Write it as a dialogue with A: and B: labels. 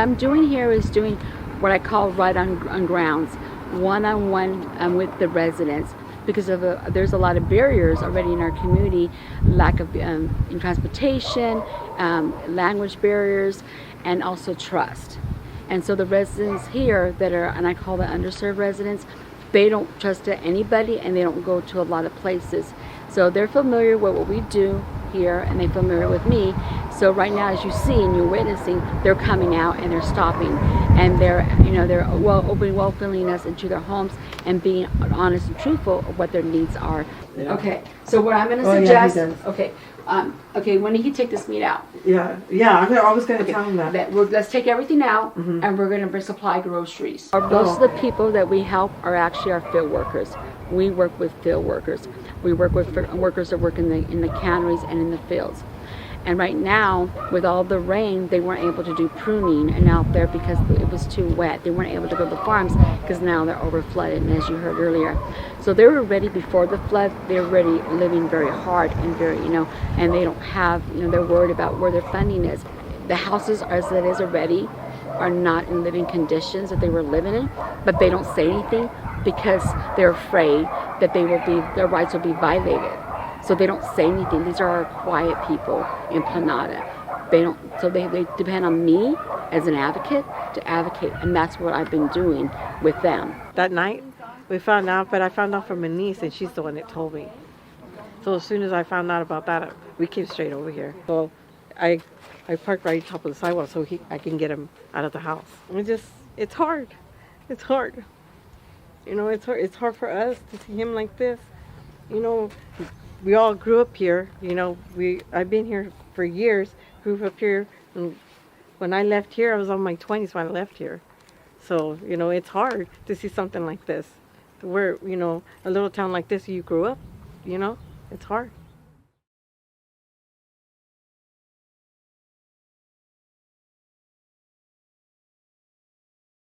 A: I'm doing here is doing what I call right on grounds, one-on-one with the residents, because of there's a lot of barriers already in our community, lack of in transportation, language barriers, and also trust. And so the residents here that are, and I call the underserved residents, they don't trust anybody and they don't go to a lot of places. So they're familiar with what we do here and they're familiar with me. So right now, as you see and you're witnessing, they're coming out and they're stopping and they're welcoming us into their homes and being honest and truthful of what their needs are. Yeah. Okay, so what I'm going to suggest, okay, when did he take this meat out?
B: Yeah, I was going to tell him that.
A: Let's take everything out and we're going to supply groceries. Most of the people that we help are actually our field workers. We work with field workers. We work with workers that work in the canneries and in the fields. And right now, with all the rain, they weren't able to do pruning and out there because it was too wet. They weren't able to go to the farms because now they're over flooded, and as you heard earlier. So they were ready before the flood. They're already living very hard and very, and they don't have, they're worried about where their funding is. The houses as it is already are not in living conditions that they were living in, but they don't say anything because they're afraid that their rights will be violated. So they don't say anything. These are our quiet people in Planada. They depend on me as an advocate to advocate, and that's what I've been doing with them.
B: That night, we found out, but I found out from my niece, and she's the one that told me. So as soon as I found out about that, we came straight over here. So I parked right on top of the sidewalk so I can get him out of the house. It's hard. It's hard. It's hard for us to see him like this. We all grew up here, I've been here for years, grew up here, and when I left here, I was on my 20s when I left here. So, it's hard to see something like this. Where, a little town like this, you grew up, it's hard.